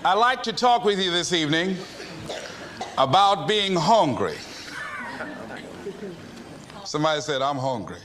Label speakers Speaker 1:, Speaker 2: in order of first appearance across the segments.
Speaker 1: I'd like to talk with you this evening about being hungry. Somebody said, I'm hungry.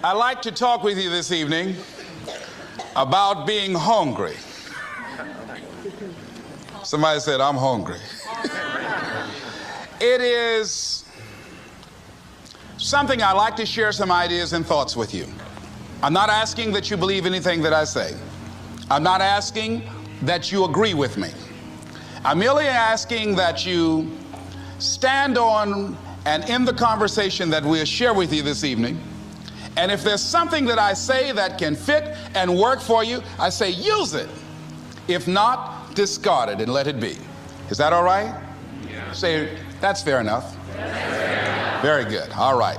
Speaker 1: I'd like to talk with you this evening about being hungry. Somebody said, I'm hungry. It is something I'd like to share some ideas and thoughts with you. I'm not asking that you believe anything that I say. I'm not asking that you agree with me. I'm merely asking that you stand on and in the conversation that we'll share with you this evening. And if there's something that I say that can fit and work for you, I say use it. If not, discard it and let it be. Is that all right? Yeah. Say, that's fair enough. Very good. All right.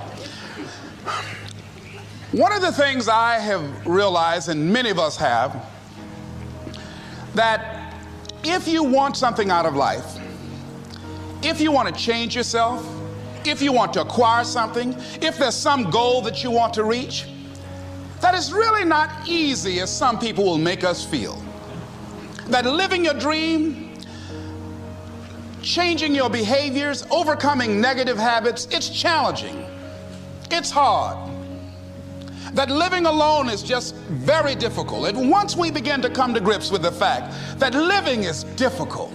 Speaker 1: One of the things I have realized, and many of us have, that if you want something out of life, if you want to change yourself, if you want to acquire something, if there's some goal that you want to reach, that is really not easy as some people will make us feel. That living your dream, changing your behaviors, overcoming negative habits, it's challenging. It's hard. That living alone is just very difficult. And once we begin to come to grips with the fact that living is difficult,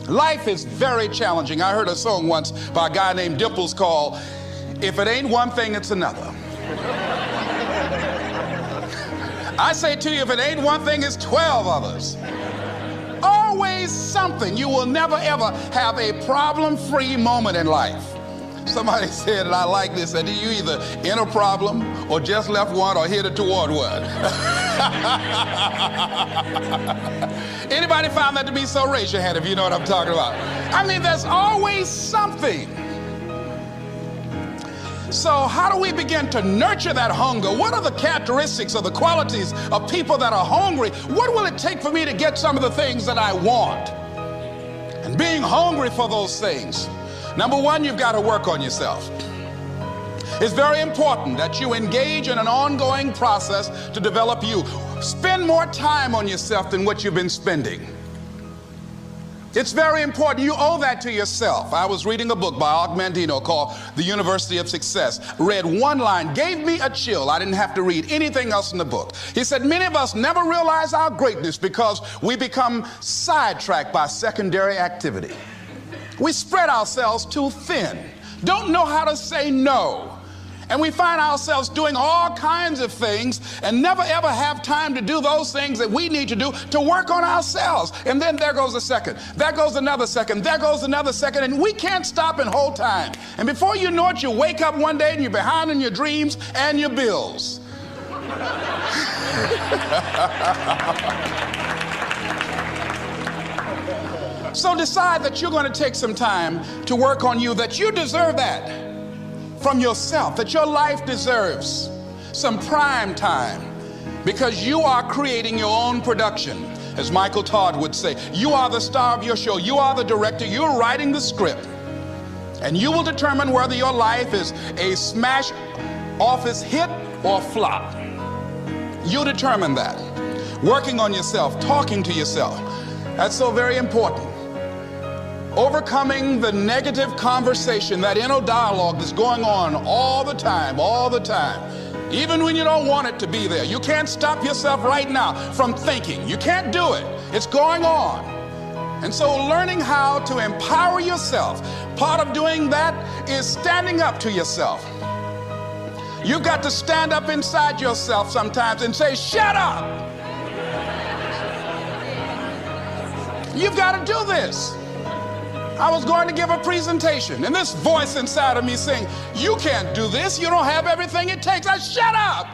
Speaker 1: life is very challenging. I heard a song once by a guy named Dimples called, If It Ain't One Thing, It's Another. I say to you, if it ain't one thing, it's 12 others. Always something. You will never ever have a problem-free moment in life. Somebody said, and I like this, that you either in a problem or just left one or headed toward one. Anybody found that to be so? Raise your hand if you know what I'm talking about. I mean, there's always something. So how do we begin to nurture that hunger? What are the characteristics or the qualities of people that are hungry? What will it take for me to get some of the things that I want? And being hungry for those things. Number one, you've got to work on yourself. It's very important that you engage in an ongoing process to develop you. Spend more time on yourself than what you've been spending. It's very important. You owe that to yourself. I was reading a book by Og Mandino called The University of Success. Read one line, gave me a chill. I didn't have to read anything else in the book. He said, many of us never realize our greatness because we become sidetracked by secondary activity. We spread ourselves too thin, don't know how to say no. And we find ourselves doing all kinds of things and never ever have time to do those things that we need to do to work on ourselves. And then there goes a second, there goes another second, there goes another second, and we can't stop and hold time. And before you know it, you wake up one day and you're behind in your dreams and your bills. So decide that you're going to take some time to work on you, that you deserve that from yourself, that your life deserves some prime time because you are creating your own production. As Michael Todd would say, you are the star of your show. You are the director. You're writing the script. And you will determine whether your life is a smash office hit or flop. You determine that. Working on yourself, talking to yourself. That's so very important. Overcoming the negative conversation, that inner dialogue that's going on all the time, even when you don't want it to be there. You can't stop yourself right now from thinking. You can't do it. It's going on. And so learning how to empower yourself, part of doing that is standing up to yourself. You've got to stand up inside yourself sometimes and say, shut up. You've got to do this. I was going to give a presentation, and this voice inside of me saying, you can't do this. You don't have everything it takes. I shut up.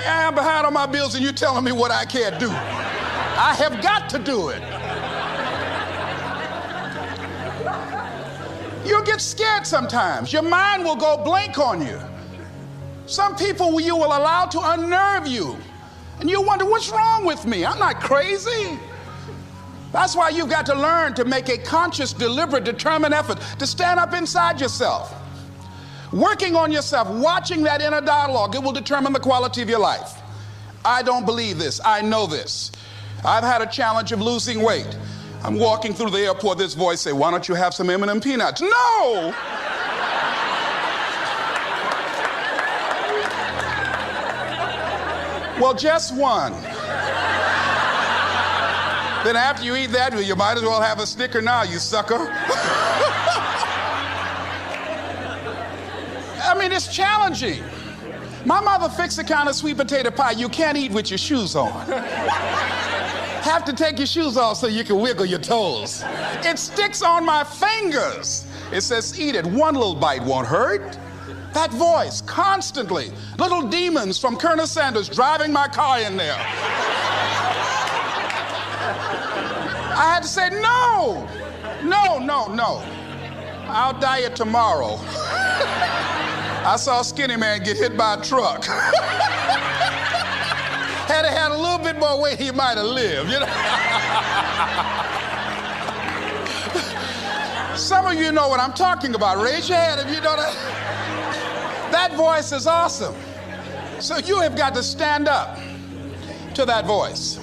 Speaker 1: I'm behind on my bills, and you're telling me what I can't do. I have got to do it. You'll get scared sometimes. Your mind will go blank on you. Some people you will allow to unnerve you. And you wonder, what's wrong with me? I'm not crazy. That's why you've got to learn to make a conscious, deliberate, determined effort to stand up inside yourself. Working on yourself, watching that inner dialogue, it will determine the quality of your life. I don't believe this. I know this. I've had a challenge of losing weight. I'm walking through the airport, this voice say, why don't you have some M&M peanuts? No! Well, just one. Then after you eat that, you might as well have a Snicker now, you sucker. I mean, it's challenging. My mother fixed the kind of sweet potato pie you can't eat with your shoes on. Have to take your shoes off so you can wiggle your toes. It sticks on my fingers. It says, eat it. One little bite won't hurt. That voice, constantly. Little demons from Colonel Sanders driving my car in there. I had to say, no. I'll diet tomorrow. I saw a skinny man get hit by a truck. Had he had a little bit more weight, he might have lived, you know. Some of you know what I'm talking about. Raise your hand if you know that. That voice is awesome. So you have got to stand up to that voice.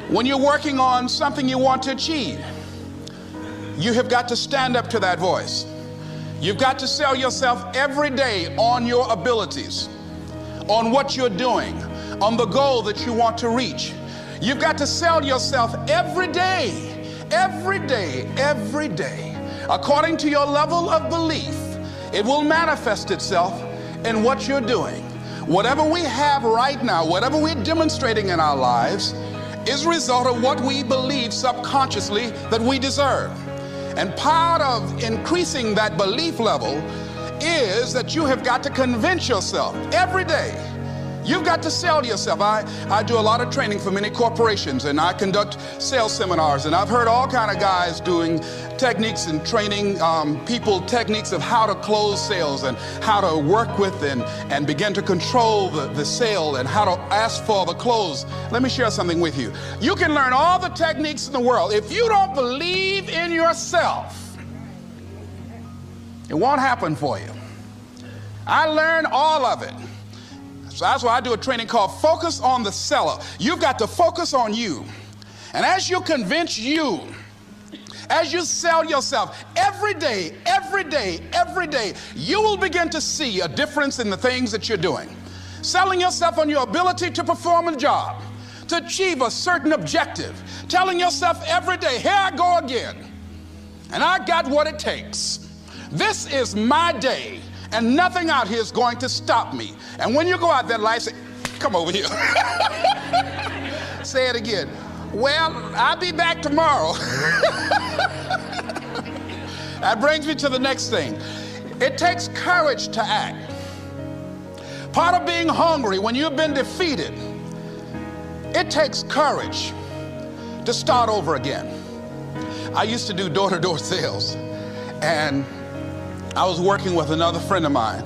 Speaker 1: When you're working on something you want to achieve, you have got to stand up to that voice. You've got to sell yourself every day on your abilities, on what you're doing, on the goal that you want to reach. You've got to sell yourself every day, according to your level of belief. It will manifest itself in what you're doing. Whatever we have right now, whatever we're demonstrating in our lives, is a result of what we believe subconsciously that we deserve. And part of increasing that belief level is that you have got to convince yourself every day. You've got to sell yourself. I do a lot of training for many corporations, and I conduct sales seminars, and I've heard all kind of guys doing techniques and training people techniques of how to close sales and how to work with and begin to control the sale and how to ask for the close. Let me share something with you. You can learn all the techniques in the world. If you don't believe in yourself, it won't happen for you. I learned all of it. So that's why I do a training called Focus on the Seller. You've got to focus on you. And as you convince you, as you sell yourself every day, you will begin to see a difference in the things that you're doing. Selling yourself on your ability to perform a job, to achieve a certain objective. Telling yourself every day, here I go again. And I got what it takes. This is my day. And nothing out here is going to stop me. And when you go out there, life say, come over here. Say it again. Well, I'll be back tomorrow. That brings me to the next thing. It takes courage to act. Part of being hungry when you've been defeated, it takes courage to start over again. I used to do door-to-door sales, and I was working with another friend of mine,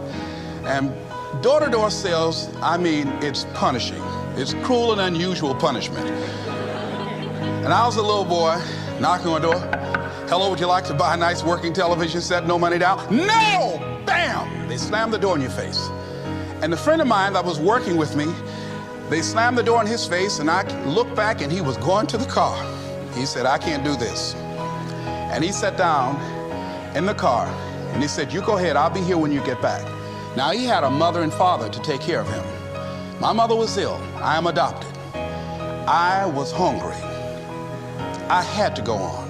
Speaker 1: and door-to-door sales, I mean, it's punishing. It's cruel and unusual punishment. And I was a little boy knocking on the door. Hello, would you like to buy a nice working television set? No money down? No! Bam! They slammed the door in your face. And the friend of mine that was working with me, they slammed the door in his face, and I looked back, and he was going to the car. He said, I can't do this. And he sat down in the car, and he said, you go ahead, I'll be here when you get back. Now, he had a mother and father to take care of him. My mother was ill. I am adopted. I was hungry. I had to go on.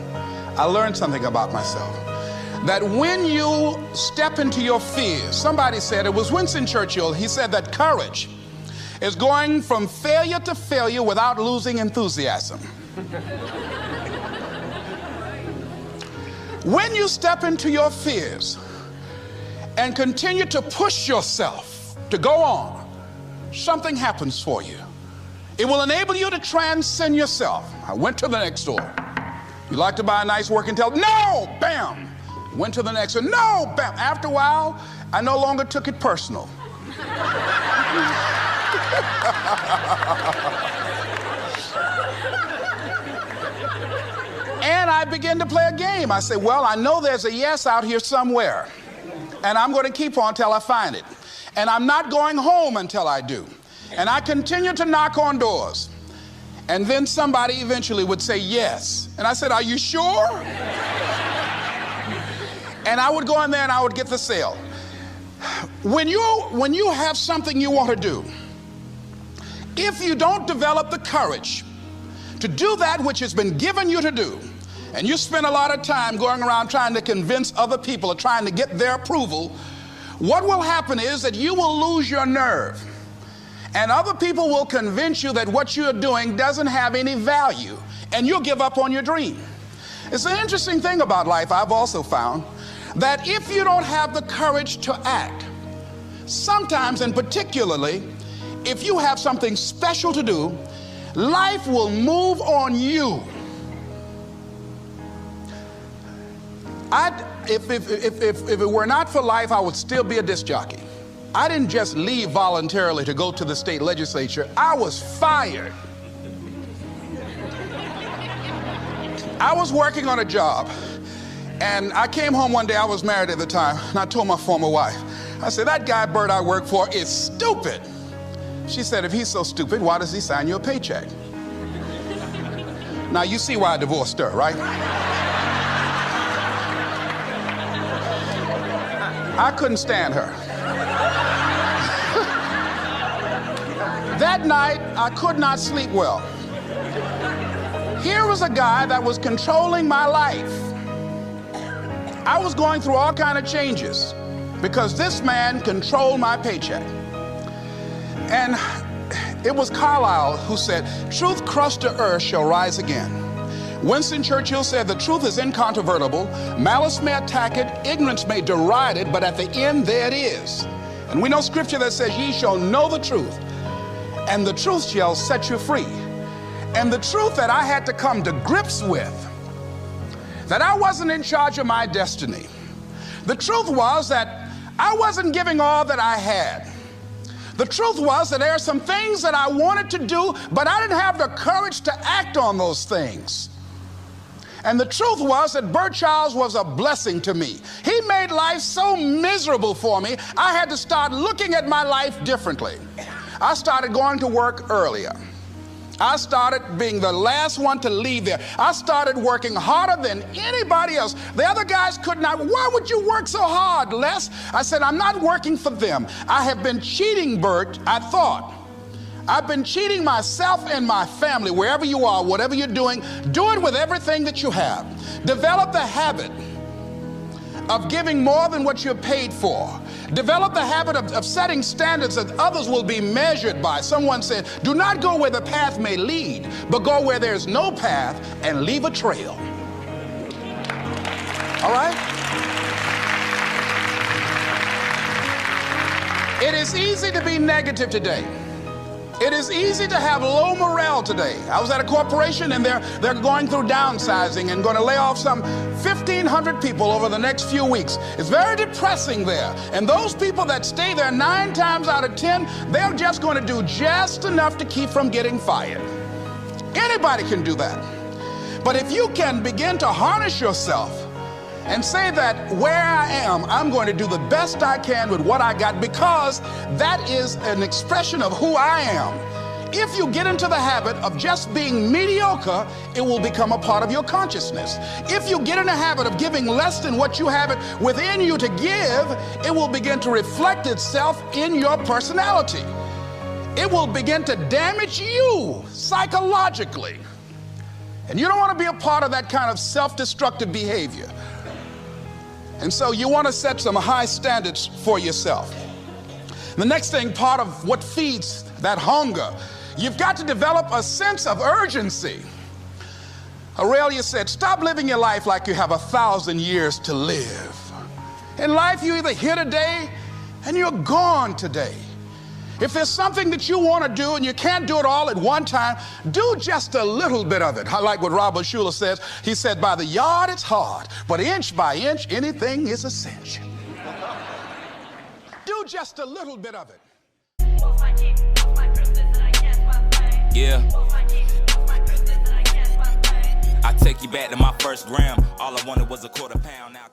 Speaker 1: I learned something about myself. That when you step into your fears, somebody said, it was Winston Churchill, he said that courage is going from failure to failure without losing enthusiasm. When you step into your fears and continue to push yourself to go on, something happens for you. It will enable you to transcend yourself. I went to the next door. You like to buy a nice working television? No! Bam! Went to the next one. No! Bam! After a while, I no longer took it personal. And I began to play a game. I said, well, I know there's a yes out here somewhere, and I'm going to keep on until I find it. And I'm not going home until I do. And I continued to knock on doors. And then somebody eventually would say yes. And I said, are you sure? And I would go in there and I would get the sale. When you have something you want to do, if you don't develop the courage to do that which has been given you to do, and you spend a lot of time going around trying to convince other people or trying to get their approval, what will happen is that you will lose your nerve. And other people will convince you that what you're doing doesn't have any value, and you'll give up on your dream. It's an interesting thing about life, I've also found, that if you don't have the courage to act, sometimes, and particularly, if you have something special to do, life will move on you. If it were not for life, I would still be a disc jockey. I didn't just leave voluntarily to go to the state legislature. I was fired. I was working on a job, and I came home one day. I was married at the time, and I told my former wife, I said, that guy Bert I work for is stupid. She said, if he's so stupid, why does he sign you a paycheck? Now you see why I divorced her, right? I couldn't stand her. That night, I could not sleep well. Here was a guy that was controlling my life. I was going through all kinds of changes because this man controlled my paycheck. And it was Carlyle who said, truth crushed to earth shall rise again. Winston Churchill said, the truth is incontrovertible. Malice may attack it, ignorance may deride it, but at the end there it is. And we know scripture that says, ye shall know the truth, and the truth shall set you free. And the truth that I had to come to grips with, that I wasn't in charge of my destiny. The truth was that I wasn't giving all that I had. The truth was that there are some things that I wanted to do, but I didn't have the courage to act on those things. And the truth was that Bert Childs was a blessing to me. He made life so miserable for me, I had to start looking at my life differently. I started going to work earlier. I started being the last one to leave there. I started working harder than anybody else. The other guys could not. Why would you work so hard, Les? I said, I'm not working for them. I have been cheating, Bert, I thought. I've been cheating myself and my family. Wherever you are, whatever you're doing, do it with everything that you have. Develop the habit of giving more than what you're paid for. Develop the habit of setting standards that others will be measured by. Someone said, do not go where the path may lead, but go where there's no path and leave a trail. All right? It is easy to be negative today. It is easy to have low morale today. I was at a corporation and they're going through downsizing and going to lay off some 1,500 people over the next few weeks. It's very depressing there. And those people that stay there 9 times out of 10, they're just going to do just enough to keep from getting fired. Anybody can do that. But if you can begin to harness yourself and say that where I am, I'm going to do the best I can with what I got, because that is an expression of who I am. If you get into the habit of just being mediocre, it will become a part of your consciousness. If you get in the habit of giving less than what you have it within you to give, it will begin to reflect itself in your personality. It will begin to damage you psychologically. And you don't want to be a part of that kind of self-destructive behavior. And so you want to set some high standards for yourself. The next thing, part of what feeds that hunger, you've got to develop a sense of urgency. Aurelia said, stop living your life like you have 1,000 years to live. In life, you're either here today and you're gone today. If there's something that you want to do and you can't do it all at one time, do just a little bit of it. I like what Robert Schuller says. He said, by the yard it's hard, but inch by inch, anything is a cinch. Do just a little bit of it.
Speaker 2: Yeah. I take you back to my first gram. All I wanted was a quarter pound. Now